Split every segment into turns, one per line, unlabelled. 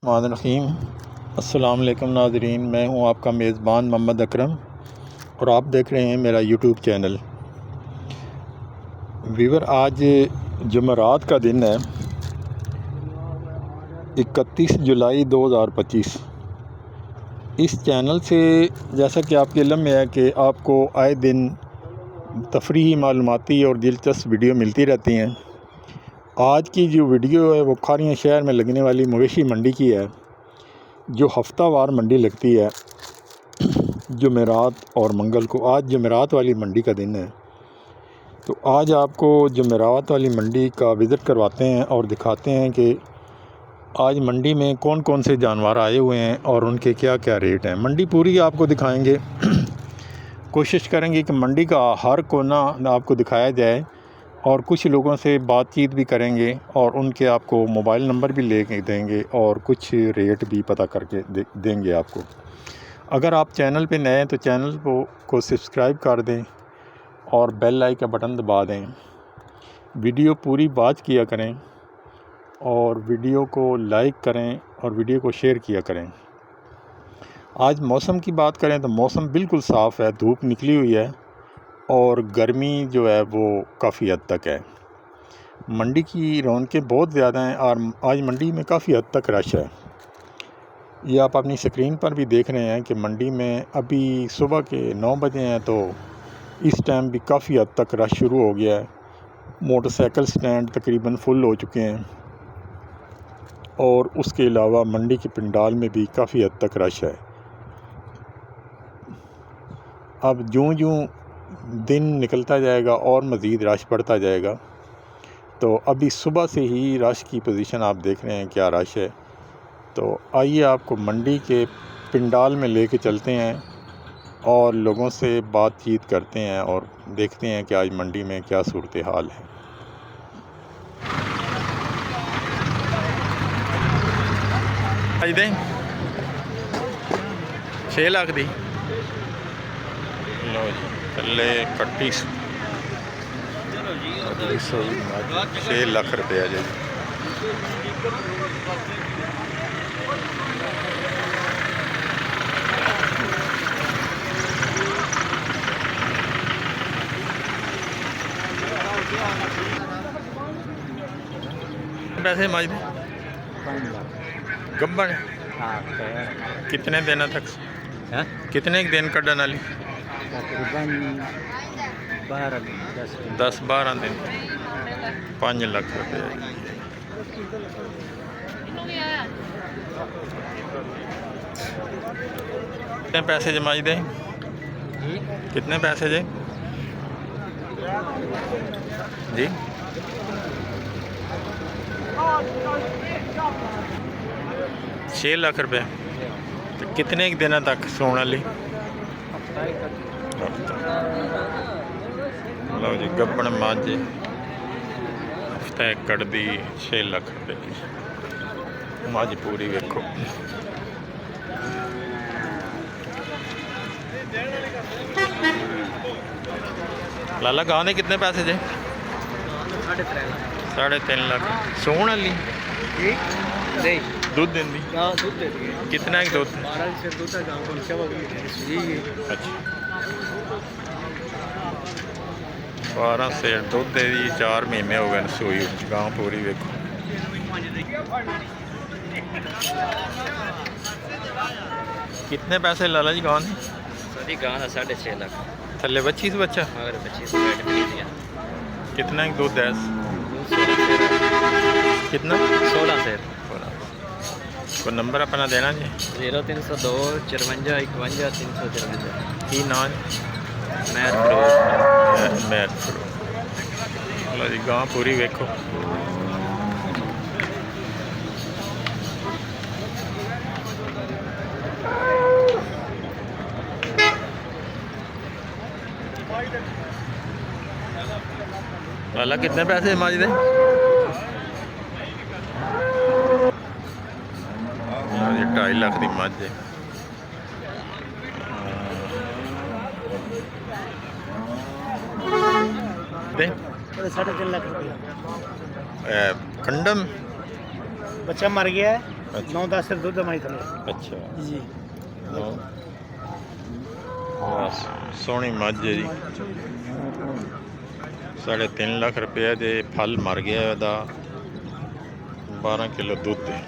रहीम। अस्सलाम वालेकुम नाज़रीन, मैं हूं आपका मेज़बान मोहम्मद अकरम और आप देख रहे हैं मेरा यूट्यूब चैनल। वीवर, आज जुमेरात का दिन है, 31 जुलाई 2025। इस चैनल से जैसा कि आपके इल्म में है कि आपको आए दिन तफरीही मालूमाती और दिलचस्प वीडियो मिलती रहती हैं। आज की जो वीडियो है वो खारियां शहर में लगने वाली मवेशी मंडी की है, जो हफ्तावार मंडी लगती है जुमेरात और मंगल को। आज जुमेरात वाली मंडी का दिन है, तो आज आपको जुमेरात वाली मंडी का विज़िट करवाते हैं और दिखाते हैं कि आज मंडी में कौन कौन से जानवर आए हुए हैं और उनके क्या क्या रेट हैं। मंडी पूरी आपको दिखाएंगे। कोशिश करेंगे कि मंडी का हर कोना आपको दिखाया जाए और कुछ लोगों से बातचीत भी करेंगे और उनके आपको मोबाइल नंबर भी ले के देंगे और कुछ रेट भी पता करके देंगे आपको। अगर आप चैनल पे नए हैं तो चैनल को सब्सक्राइब कर दें और बेल आइकन का बटन दबा दें। वीडियो पूरी वॉच किया करें और वीडियो को लाइक करें और वीडियो को शेयर किया करें। आज मौसम की बात करें तो मौसम बिल्कुल साफ़ है, धूप निकली हुई है और गर्मी जो है वो काफ़ी हद तक है। मंडी की रौनकें बहुत ज़्यादा हैं और आज मंडी में काफ़ी हद तक रश है। ये आप अपनी स्क्रीन पर भी देख रहे हैं कि मंडी में अभी सुबह के 9 बजे हैं, तो इस टाइम भी काफ़ी हद तक रश शुरू हो गया है। मोटरसाइकिल स्टैंड तकरीबन फुल हो चुके हैं और उसके अलावा मंडी के पंडाल में भी काफ़ी हद तक रश है। अब यूँ दिन निकलता जाएगा और मज़ीद रश बढ़ता जाएगा। तो अभी सुबह से ही रश की पोजीशन आप देख रहे हैं, क्या रश है। तो आइए आपको मंडी के पंडाल में लेके चलते हैं और लोगों से बातचीत करते हैं और देखते हैं कि आज मंडी में क्या सूरत हाल है। आज दें 6 लाख दी लो जी, थले कट्टी 6 लाख रुपया जी। पैसे माज दे गब्बन कितने दिन तक है? कितने दिन कड्डन वाली?
तकरीबन
10-12 दिन। 5 लाख रुपये। कितने पैसे जमाई दे? कितने पैसे जे जी? 6 लाख रुपये। तो कितने दिन तक सोने वाली? लो जी, गब्बन माझे हफ्ता एकड़ दी 6 लाख रुपये की माझ पूरी। वेखो लाला गाँव ने कितने पैसे जे? 3.5 लाख। सोन वाली दूध देंदी? कितना एक दूध? अच्छा, 12 सेर दुध दे दी। 4 महीने हो गए सूई। गांव पूरी वेखो। कितने पैसे लाला जी गांव ने?
जी गाँव 6.5 लाख।
थले बच्ची से बच्चा?
अगर बच्ची से बैठ मिली दिया।
कितना एक दूध है? कितना? 16 सेर। को नंबर अपना देना जी।
0302 54 51 353।
की नाम? मैर फ्रूट। लो जी, गाँव पूरी वेखो। लाला कितने पैसे माज दे? 2.5 लाख की मझ है। दे
3.5 लाख रुपया।
कंडम
बच्चा मर गया है।
अच्छा
9-10 लीटर दूध हमारी थले
अच्छा
जी।
बस सोहनी मझ है जी 3.5 लाख रुपया दे फल मर गया ਇਹਦਾ 12 किलो दूध है।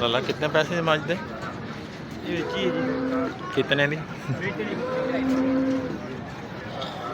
लाला कितने पैसे मझ दे कितने दी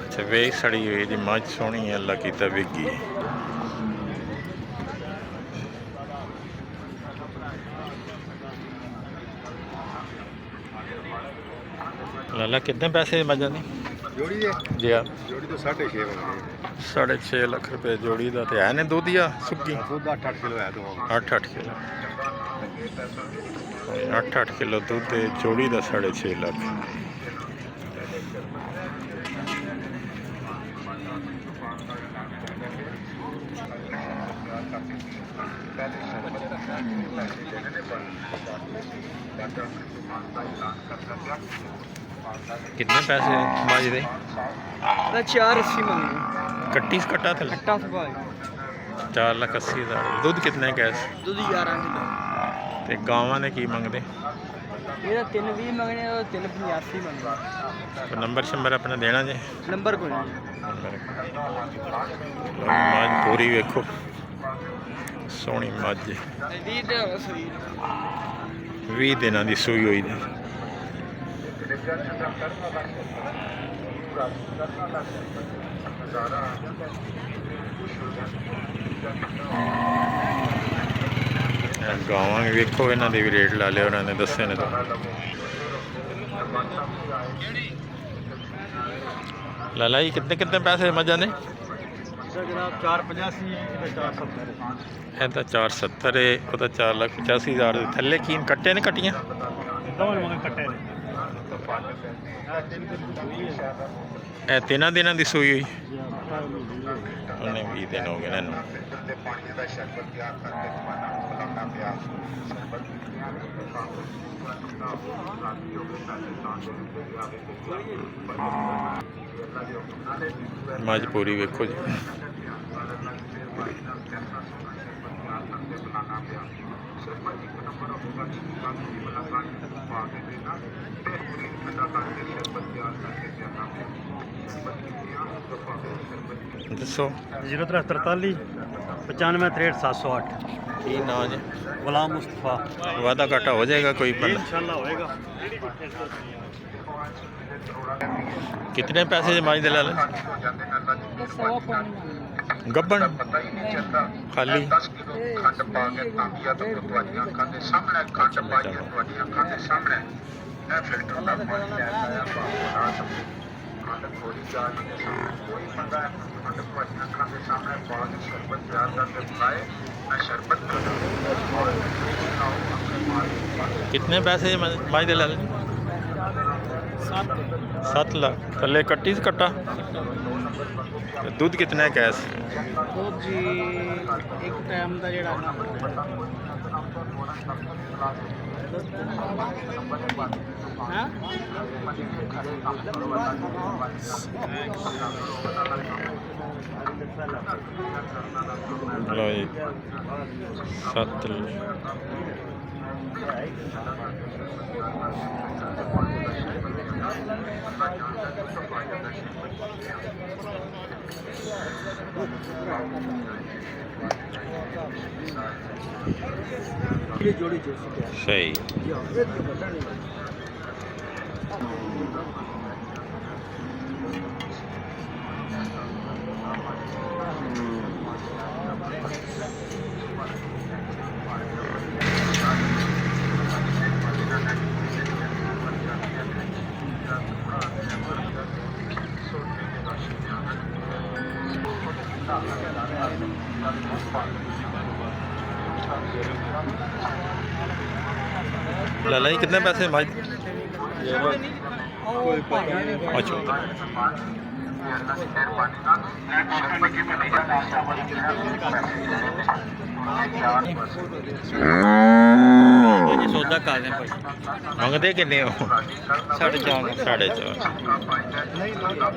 अच्छा वेख सड़ी हुई जी मझ सोहनी है अल्लाह की विगी लाला कितने पैसे मझा दी
जोड़ी है
जी हाँ
जोड़ी तो 6.5 मंगने
6.5 लाख रुपये जोड़ी का तो है ने दूध या सुक्की
दूध 8-8 किलो है तो
8-8 किलो 8-8 किलो दूध है जोड़ी का 6.5 लाख। कितने पैसे मझ दे
480 मंगे
कट्टी कट्टा थले
खट्टा सुबह
4,80,000 दूध कितने गैस
दूध 11 किलो
ते गावां ने की मंगदे
ਇਹਦਾ 320 ਮੰਗਣੇ ਉਹ 385 ਮੰਗਣੇ
नंबर शंबर अपना देना जे
ਨੰਬਰ ਕੋਈ ਨਹੀਂ
मझ पूरी वेखो सोहनी मझ
20 ਦੇ ਸਹੀ
20 दिनों की सूई हुई है। गावां भी वेखो इन्हों के भी रेट ला लिया उन्होंने दसे ने तो लाला जी कितने कितने पैसे मझा ने
जनाब 485 ये 470
ਇਹ ਤਾਂ 470 है वो तो 4,85,000 थले कीन कट्टे ने कट्टियां
दोनों मंगे कट्टे ने
ਇਹ 3 दिनों की सूई हुई उन्हें 20 दिन हो गए इन्हों मझ पूरी वेखो जी दसो
0343 95 708
की ना जी
गुलाम मुस्तफा
वादा घाटा हो जाएगा कोई बंदा
इंशाल्लाह होएगा।
कितने पैसे जमाई दे लाल गब्बन खाली कितने पैसे माई दे लाल 7 लाख थले कट्टी से कट्टा दूध कितना है कैस
दूध जी एक टाइम का जेड़ा हां
लो जी 7
ये जोड़ी
सही लाला जी कितने पैसे भाई 75
सौदा कर दें भाई
मंगते किन्ने हो
4.5
4.5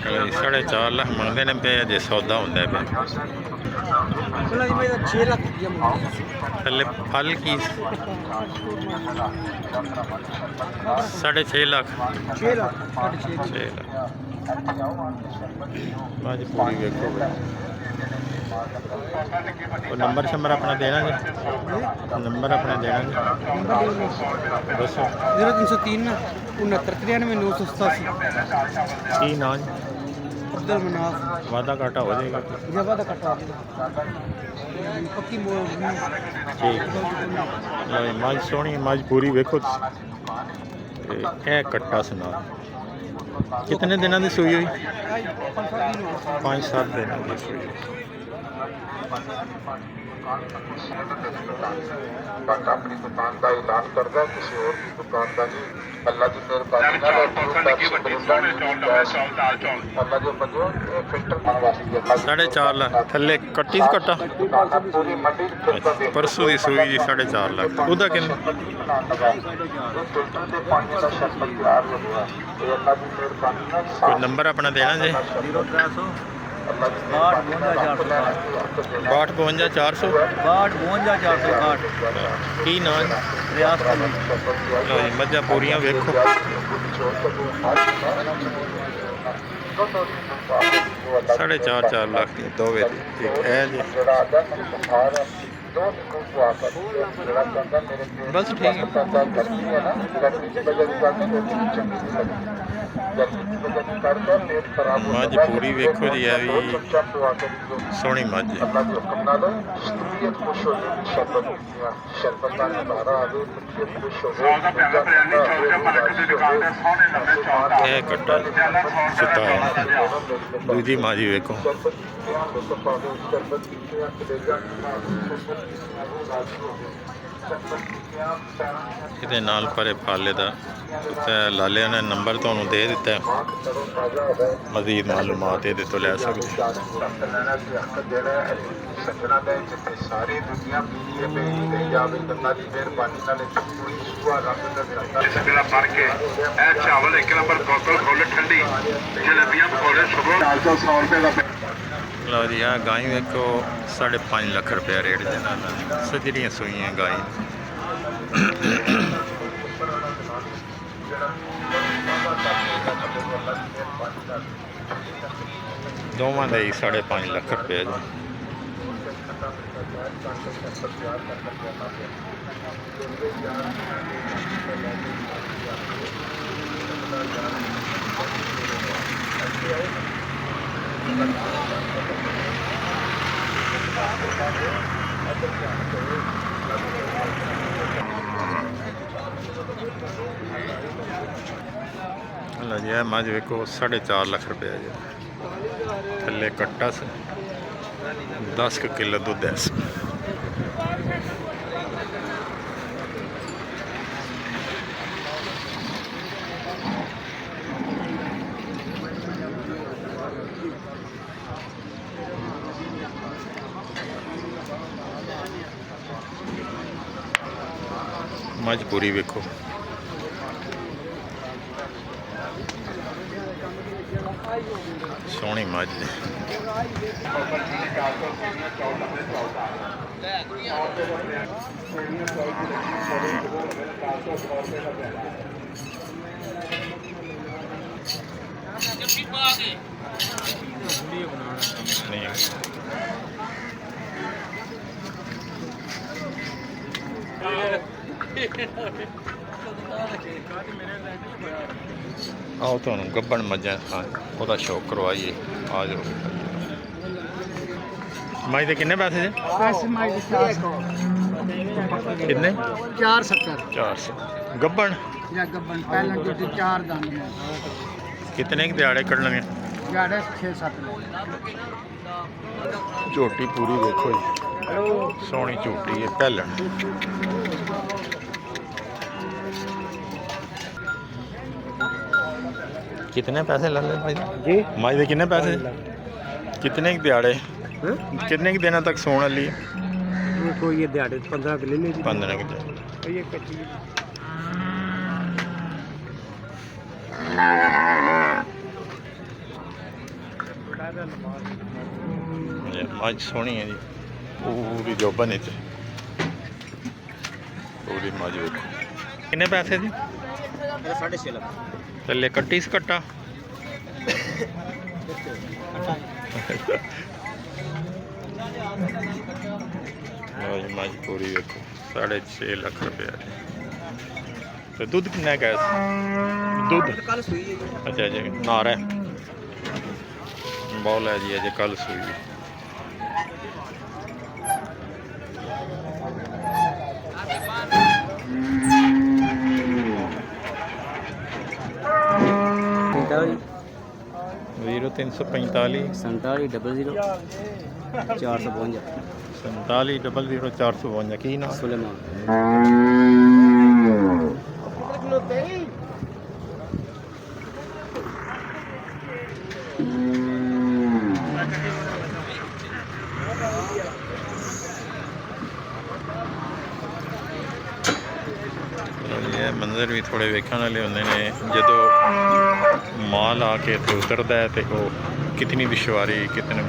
4.5 लाख मंगते ने पे जे सौदा होंदा पे
बोला जी मैं 6 लाख दिया मुझे
थल्ले फल की 6.5 लाख
6 लाख 6.5
6 लाख आज पूरी देखो और नंबर शंबर अपना देना जी नंबर अपना देना जी दसो
0303 69 93 987
की नाम
अब्दुल मनाफ
वादा घाटा हो जाएगा
जगह का कटा पक्की
ठीक लो मज सोहनी मज पूरी वेखो कट्टा सुना कितने दिनों की सूई हुई 5-7 दिनों की सूई
अपनी दुकान का ऐलान करता किसी और की दुकान का नहीं अल्लाह की मेहरबानी अल्लाह जो बंदो फिल्टर बनवासी
4.5 लाख थल्ले कट्टी स कट्टा
पूरी मंडी
परसों की सूई जी 4.5 लाख ਉਹਦਾ ਕਿੰਨਾ
फिल्टर से पानी का शरबत तैयार हो गया ये अल्लाह की मेहरबानी
कोई नंबर अपना देना जी
0300
62 400 की नाम
रियाज
लो जी मझा पूरियां वेखो 4.5 लाख दी दो वे एक है जी बस ठीक है मज पूरी वेखो जी है भी सोहनी मज कट्टा सुता है दूजी माजी वेखो ਇਹਦੇ ਨਾਲ ਪਰੇ ਫਾਲੇ ਦਾ ਤੇ ਲਾਲਿਆਂ ਨੇ ਨੰਬਰ ਤੁਹਾਨੂੰ ਦੇ ਦਿੱਤਾ ਮਜ਼ੀਦ ਮਾਲੂਮਾਤ ਇਹਦੇ ਤੋਂ ਲੈ ਸਕਦੇ
सजना दे जिथे सारी दुनिया पीछे बेची गई जावे अल्लाह की मेहरबानी नाल पूरी सुबह रंग दा तिरंगा सगला भर के ए चावल एक नंबर बोतल खोले ठंडी जलेबियां खोले सुबह 400 रुपए का
लो जी आ गाय वेखो 5.5 लाख रुपया रेट देना सजरियां सूइयां गाय दोवां दे 5.5 लाख रुपया जी लो जी मज वेखो 4.5 लाख रुपया जी थले कट्टा से 10 किलो दूध है मज पूरी वेखो सोहनी मज आओ तो गब्बन मजा वह शौक करवाइए आ जाओ मज के किन्ने पैसे किन्ने 470 गब्बन कितने के दिहाड़े कढ़ने झोटी पूरी देखो जी सोहनी झोटी है पहलन कितने पैसे ला ले भाई
जी
माई दे कितने पैसे कितने की दिहाड़े कितने की दिनों तक सोने वाली
कोई ये दिहाड़े 15 के ले ली
15 की दिहाड़ी
ये कच्ची
ये मज सोहनी है जी पूरी जोबन च पूरी मज देखो कितने पैसे जी
6.5 लाख
थले कट्टी स कट्टा लो जी मज पूरी देखो 6.5 लाख रुपया तो दूध कितना है दूध
कल सुई है
अच्छा जी नार है बॉल है जी अजय कल सुई जीरो 345
47 00 452
47 00 452 की ना
सुलेमान
ये मंजर भी थोड़े वेखण वाले होंगे ने जो माल आके तो उतरता है तो वो कितनी दुश्वारी कितने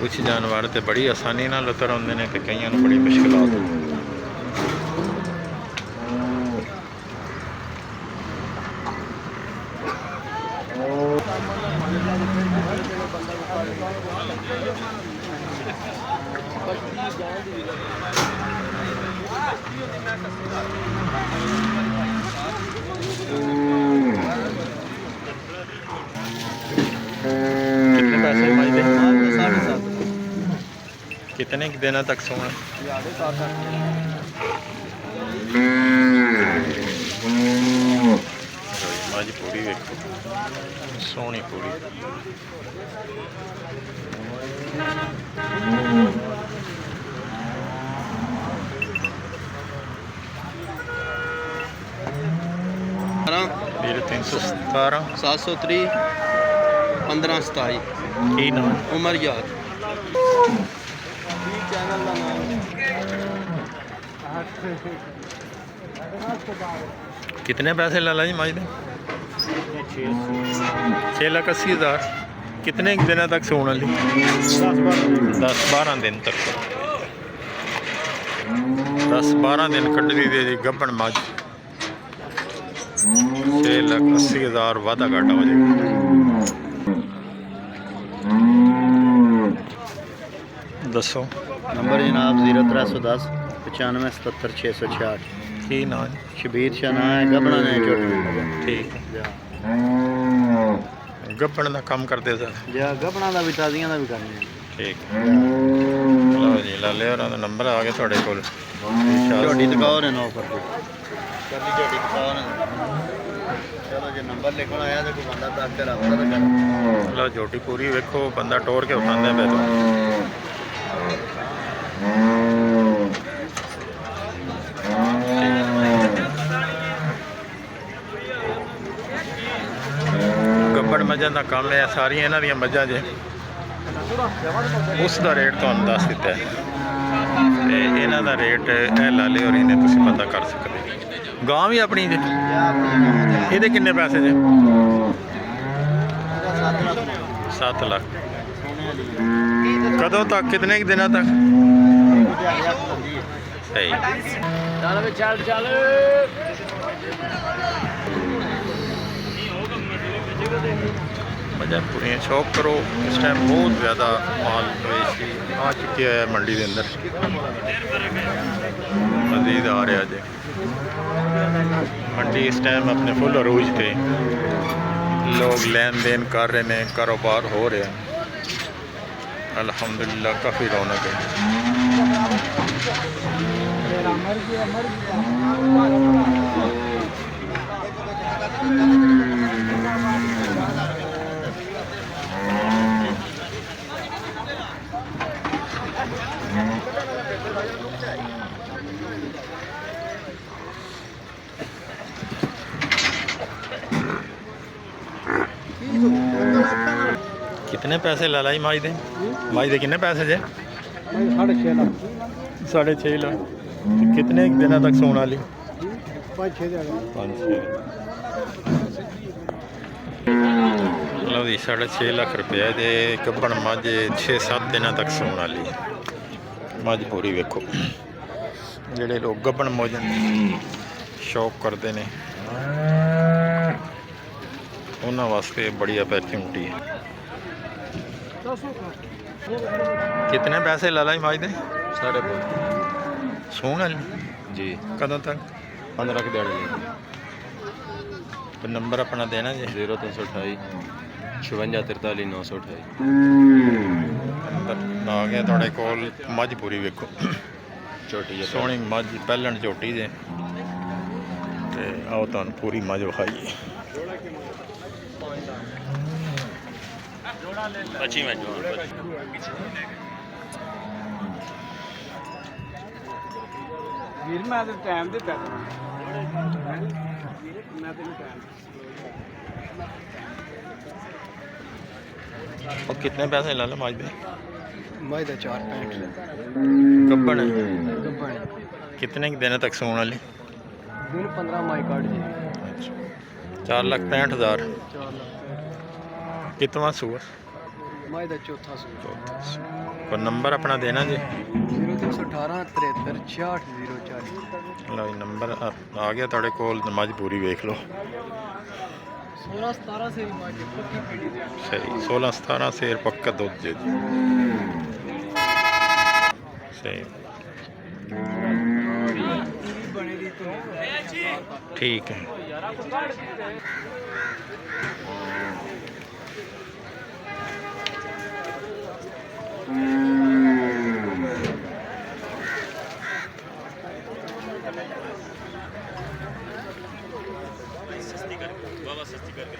कुछ जानवर तो बड़ी आसानी नाल उतर आते हैं तो कई बड़ी मुश्किलात कितने पैसे भाई दे
7.5
कितने की देना तक सोना मज पूरी देखो सोहनी पूरी मेरे 317
730 15 27
की नाम
उमर याद
कितने पैसे ला जी मज दे 6,80,000 कितने दिनों तक सोने वाली 10-12 दिन तक 10-12 दिन कड्ढी दे जी गब्बन मज 6,80,000 वाधा घाटा हो जाएगा दसो
नंबर जनाब 0310 95 77 666
की ना
शबीर शाह ना है गबड़ा ने
ठीक गब्बन का काम करते सर
जा गबड़ा का भी ताजियां का भी करने
ठीक लो जी लाले होर दा नंबर आ गया थोड़े कोल
झोटी दिखाओ ने नो पर करनी झोटी दिखाओ ने चलो जे नंबर लिखना आया तो कोई बंदा तक कर रहा है
लो झोटी पूरी वेखो बंदा टोर के उठांदा पे तो गब्बड़ मझां का काम है सारियां इन्हां दियां मझां जे उसका रेट तुहानूं दस दिता है ते इन्हां दा रेट ए लाले और इन्हें तुसीं पता कर सकते गां भी अपनी जे ਇਹਦੇ किन्ने पैसे जे 7 लाख कदों तक कितने दिनों तक सही
चल चल
मजा पूरी शौक करो इस टाइम बहुत ज़्यादा माल मवेशी आ चुके हैं मंडी के अंदर मजीद आ रहा जे मंडी इस टाइम अपने फुल अरूज पे लोग लेन देन कर रहे हैं कारोबार हो रहे हैं अल्हम्दुलिल्लाह काफ़ी रौनक है कितने पैसे ला लाई माई दे कितने पैसे जे
6.5 ਲੱਖ
6.5 लाख कितने दिनों तक सोने वाली
5-6 ਦਿਨ
5-6 लो जी 6.5 लाख रुपया जे गब्बन मझ 6-7 दिनों तक सोने वाली मझ पूरी वेखो ਜਿਹੜੇ लोग गब्बन मोजन शौक करते हैं उन्होंने वास्ते बड़ी अपॉर्चुनिटी है। कितने पैसे ला लाई माज दे
5.5
सोन वाली
ਜੀ
कदों तक
15 ਕੁ ਦਿਹਾੜੇ
तो नंबर अपना देना जी
0328 56 43 928
नंबर आ गया थोड़े कोल मझ पूरी वेखो
ਛੋਟੀ ਜਿਹੀ
सोहनी मझ पहलन झोटी जे ते आओ तुहानू पूरी मझ विखाइए
अच्छी मैच
ਵੀਰ ਮੈਂ ਤਾਂ ਟਾਈਮ ਦੇ ਪੈਸੇ ਮੈਂ ਤੈਨੂੰ ਟਾਈਮ
और कितने पैसे ला लो मझ दे
ਮੈਂ ਦਾ 4.65
गब्बन है
ਗੱਬਣ
कितने दिन तक सोने वाली
ਦਿਨ 15 ਮਾਈ ਕਾਰਡ ਜੀ
4,65,000
4 ਲੱਖ
कितवा सूआ
ਮੈਂ ਦਾ ਚੌਥਾ ਸੂਟ
कोई नंबर अपना देना जी
0318 73 66 040
लो जी नंबर आ गया थोड़े कोल मझ पूरी वेख लो
16-17 ਸੇ ਮਾਈ ਪੱਕੀ ਪੀੜੀ ਦੇ
सही 16-17 सेर पक्का दूध दे दी सही
ਬਣੇ ਦੀ ਤੋਂ
ठीक है
सस्ती कर बाबा सस्ती करके